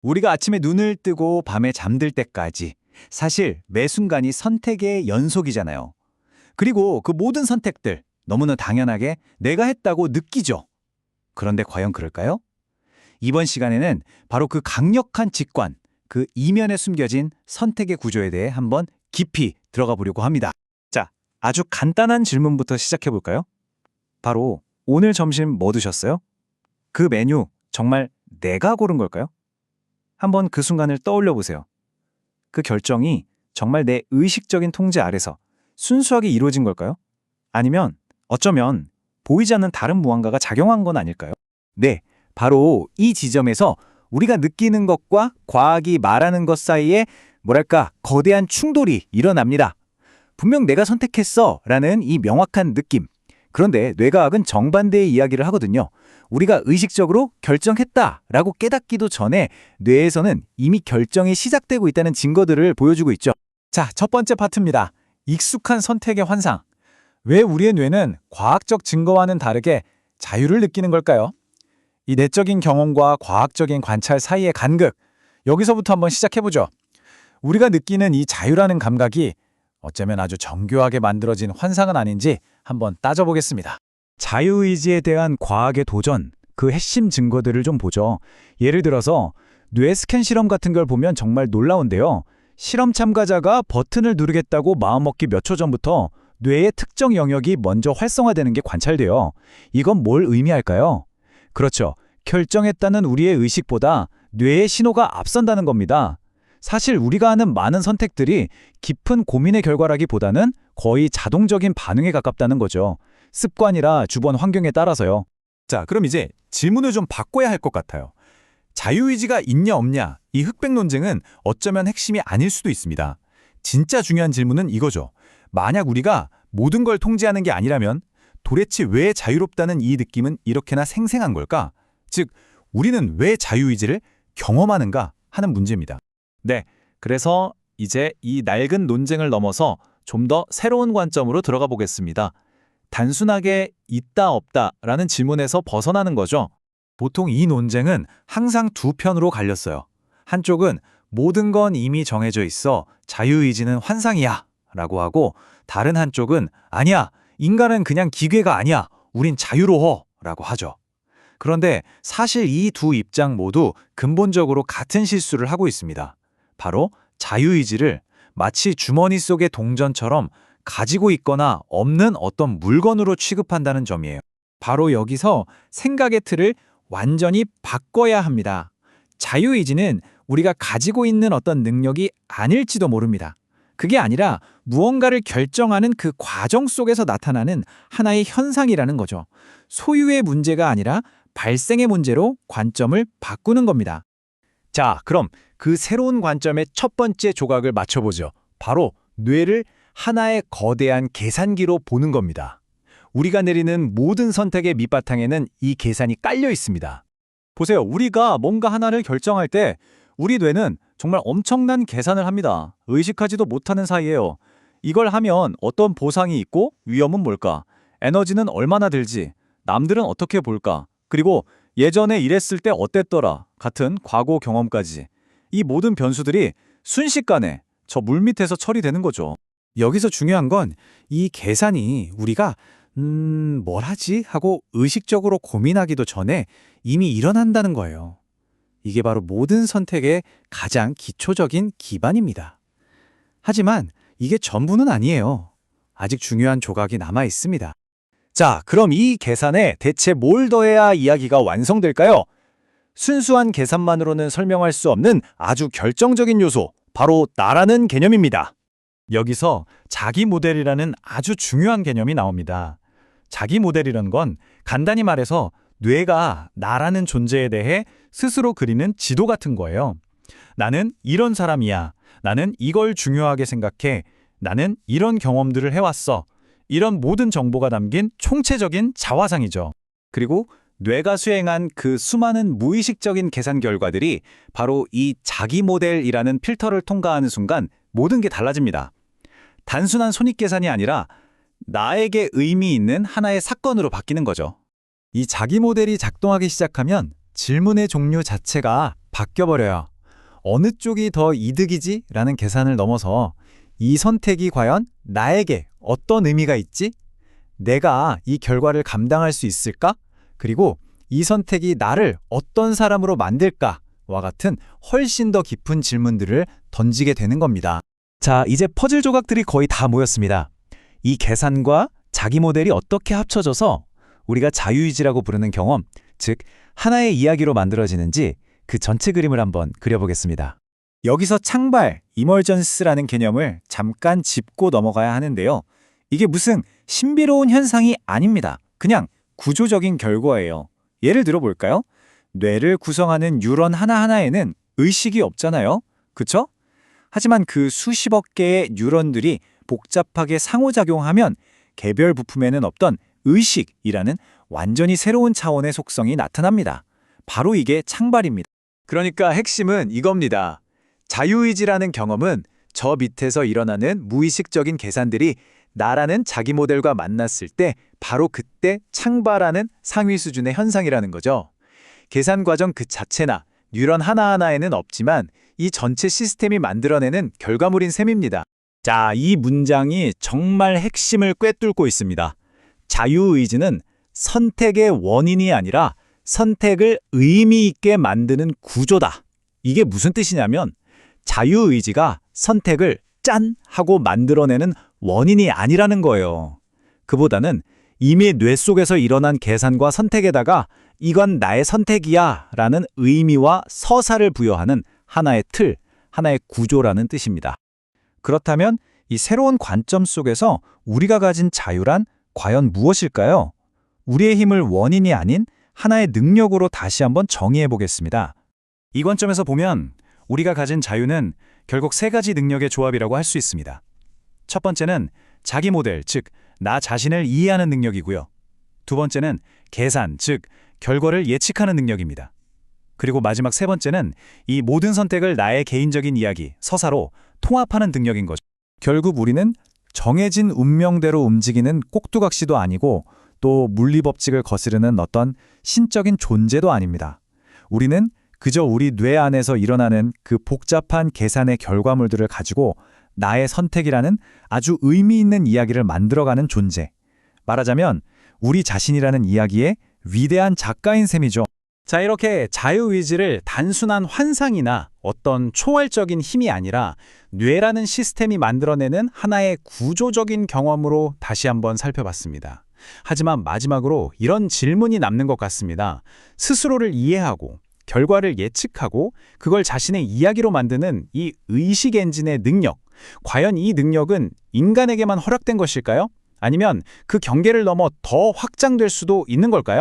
우리가 아침에 눈을 뜨고 밤에 잠들 때까지 사실 매 순간이 선택의 연속이잖아요. 그리고 그 모든 선택들 너무나 당연하게 내가 했다고 느끼죠. 그런데 과연 그럴까요? 이번 시간에는 바로 그 강력한 직관, 그 이면에 숨겨진 선택의 구조에 대해 한번 깊이 들어가 보려고 합니다. 자, 아주 간단한 질문부터 시작해 볼까요? 바로 오늘 점심 뭐 드셨어요? 그 메뉴 정말 내가 고른 걸까요? 한번 그 순간을 떠올려 보세요. 그 결정이 정말 내 의식적인 통제 아래서 순수하게 이루어진 걸까요? 아니면 어쩌면 보이지 않는 다른 무언가가 작용한 건 아닐까요? 네, 바로 이 지점에서 우리가 느끼는 것과 과학이 말하는 것 사이에 뭐랄까 거대한 충돌이 일어납니다. 분명 내가 선택했어 라는 이 명확한 느낌. 그런데 뇌과학은 정반대의 이야기를 하거든요. 우리가 의식적으로 결정했다라고 깨닫기도 전에 뇌에서는 이미 결정이 시작되고 있다는 증거들을 보여주고 있죠. 자, 첫 번째 파트입니다. 익숙한 선택의 환상. 왜 우리의 뇌는 과학적 증거와는 다르게 자유를 느끼는 걸까요? 이 내적인 경험과 과학적인 관찰 사이의 간극, 여기서부터 한번 시작해보죠. 우리가 느끼는 이 자유라는 감각이 어쩌면 아주 정교하게 만들어진 환상은 아닌지 한번 따져보겠습니다. 자유의지에 대한 과학의 도전, 그 핵심 증거들을 좀 보죠. 예를 들어서 뇌 스캔 실험 같은 걸 보면 정말 놀라운데요. 실험 참가자가 버튼을 누르겠다고 마음먹기 몇 초 전부터 뇌의 특정 영역이 먼저 활성화되는 게 관찰돼요. 이건 뭘 의미할까요? 그렇죠. 결정했다는 우리의 의식보다 뇌의 신호가 앞선다는 겁니다. 사실 우리가 하는 많은 선택들이 깊은 고민의 결과라기보다는 거의 자동적인 반응에 가깝다는 거죠. 습관이라 주변 환경에 따라서요. 자, 그럼 이제 질문을 좀 바꿔야 할 것 같아요. 자유의지가 있냐 없냐, 이 흑백 논쟁은 어쩌면 핵심이 아닐 수도 있습니다. 진짜 중요한 질문은 이거죠. 만약 우리가 모든 걸 통제하는 게 아니라면 도대체 왜 자유롭다는 이 느낌은 이렇게나 생생한 걸까? 즉, 우리는 왜 자유의지를 경험하는가 하는 문제입니다. 네, 그래서 이제 이 낡은 논쟁을 넘어서 좀 더 새로운 관점으로 들어가 보겠습니다. 단순하게 있다 없다라는 질문에서 벗어나는 거죠. 보통 이 논쟁은 항상 두 편으로 갈렸어요. 한쪽은 모든 건 이미 정해져 있어 자유의지는 환상이야 라고 하고, 다른 한쪽은 아니야, 인간은 그냥 기계가 아니야, 우린 자유로워 라고 하죠. 그런데 사실 이 두 입장 모두 근본적으로 같은 실수를 하고 있습니다. 바로 자유의지를 마치 주머니 속의 동전처럼 가지고 있거나 없는 어떤 물건으로 취급한다는 점이에요. 바로 여기서 생각의 틀을 완전히 바꿔야 합니다. 자유의지는 우리가 가지고 있는 어떤 능력이 아닐지도 모릅니다. 그게 아니라 무언가를 결정하는 그 과정 속에서 나타나는 하나의 현상이라는 거죠. 소유의 문제가 아니라 발생의 문제로 관점을 바꾸는 겁니다. 자, 그럼 그 새로운 관점의 첫 번째 조각을 맞춰보죠. 바로 뇌를 하나의 거대한 계산기로 보는 겁니다. 우리가 내리는 모든 선택의 밑바탕에는 이 계산이 깔려 있습니다. 보세요. 우리가 뭔가 하나를 결정할 때 우리 뇌는 정말 엄청난 계산을 합니다. 의식하지도 못하는 사이에요. 이걸 하면 어떤 보상이 있고 위험은 뭘까? 에너지는 얼마나 들지? 남들은 어떻게 볼까? 그리고 예전에 이랬을 때 어땠더라? 같은 과거 경험까지. 이 모든 변수들이 순식간에 저 물밑에서 처리되는 거죠. 여기서 중요한 건 이 계산이 우리가 뭘 하지? 하고 의식적으로 고민하기도 전에 이미 일어난다는 거예요. 이게 바로 모든 선택의 가장 기초적인 기반입니다. 하지만 이게 전부는 아니에요. 아직 중요한 조각이 남아 있습니다. 자, 그럼 이 계산에 대체 뭘 더해야 이야기가 완성될까요? 순수한 계산만으로는 설명할 수 없는 아주 결정적인 요소, 바로 나라는 개념입니다. 여기서 자기 모델이라는 아주 중요한 개념이 나옵니다. 자기 모델이란 건 간단히 말해서 뇌가 나라는 존재에 대해 스스로 그리는 지도 같은 거예요. 나는 이런 사람이야. 나는 이걸 중요하게 생각해. 나는 이런 경험들을 해왔어. 이런 모든 정보가 담긴 총체적인 자화상이죠. 그리고 뇌가 수행한 그 수많은 무의식적인 계산 결과들이 바로 이 자기 모델이라는 필터를 통과하는 순간 모든 게 달라집니다. 단순한 손익계산이 아니라 나에게 의미 있는 하나의 사건으로 바뀌는 거죠. 이 자기 모델이 작동하기 시작하면 질문의 종류 자체가 바뀌어버려요. 어느 쪽이 더 이득이지? 라는 계산을 넘어서 이 선택이 과연 나에게 어떤 의미가 있지? 내가 이 결과를 감당할 수 있을까? 그리고 이 선택이 나를 어떤 사람으로 만들까와 같은 훨씬 더 깊은 질문들을 던지게 되는 겁니다. 자, 이제 퍼즐 조각들이 거의 다 모였습니다. 이 계산과 자기 모델이 어떻게 합쳐져서 우리가 자유의지라고 부르는 경험, 즉 하나의 이야기로 만들어지는지 그 전체 그림을 한번 그려보겠습니다. 여기서 창발, 이멀전스라는 개념을 잠깐 짚고 넘어가야 하는데요. 이게 무슨 신비로운 현상이 아닙니다. 그냥 구조적인 결과예요. 예를 들어볼까요? 뇌를 구성하는 뉴런 하나하나에는 의식이 없잖아요. 그쵸? 하지만 그 수십억 개의 뉴런들이 복잡하게 상호작용하면 개별 부품에는 없던 의식이라는 완전히 새로운 차원의 속성이 나타납니다. 바로 이게 창발입니다. 그러니까 핵심은 이겁니다. 자유의지라는 경험은 저 밑에서 일어나는 무의식적인 계산들이 나라는 자기 모델과 만났을 때 바로 그때 창발하는 상위 수준의 현상이라는 거죠. 계산 과정 그 자체나 뉴런 하나하나에는 없지만 이 전체 시스템이 만들어내는 결과물인 셈입니다. 자, 이 문장이 정말 핵심을 꿰뚫고 있습니다. 자유의지는 선택의 원인이 아니라 선택을 의미 있게 만드는 구조다. 이게 무슨 뜻이냐면 자유의지가 선택을 짠! 하고 만들어내는 원인이 아니라는 거예요. 그보다는 이미 뇌 속에서 일어난 계산과 선택에다가 이건 나의 선택이야 라는 의미와 서사를 부여하는 하나의 틀, 하나의 구조라는 뜻입니다. 그렇다면 이 새로운 관점 속에서 우리가 가진 자유란 과연 무엇일까요? 우리의 힘을 원인이 아닌 하나의 능력으로 다시 한번 정의해 보겠습니다. 이 관점에서 보면 우리가 가진 자유는 결국 세 가지 능력의 조합이라고 할 수 있습니다. 첫 번째는 자기 모델, 즉 나 자신을 이해하는 능력이고요. 두 번째는 계산, 즉 결과를 예측하는 능력입니다. 그리고 마지막 세 번째는 이 모든 선택을 나의 개인적인 이야기, 서사로 통합하는 능력인 거죠. 결국 우리는 정해진 운명대로 움직이는 꼭두각시도 아니고 또 물리법칙을 거스르는 어떤 신적인 존재도 아닙니다. 우리는 그저 우리 뇌 안에서 일어나는 그 복잡한 계산의 결과물들을 가지고 나의 선택이라는 아주 의미 있는 이야기를 만들어가는 존재. 말하자면 우리 자신이라는 이야기의 위대한 작가인 셈이죠. 자, 이렇게 자유의지를 단순한 환상이나 어떤 초월적인 힘이 아니라 뇌라는 시스템이 만들어내는 하나의 구조적인 경험으로 다시 한번 살펴봤습니다. 하지만 마지막으로 이런 질문이 남는 것 같습니다. 스스로를 이해하고 결과를 예측하고 그걸 자신의 이야기로 만드는 이 의식 엔진의 능력, 과연 이 능력은 인간에게만 허락된 것일까요? 아니면 그 경계를 넘어 더 확장될 수도 있는 걸까요?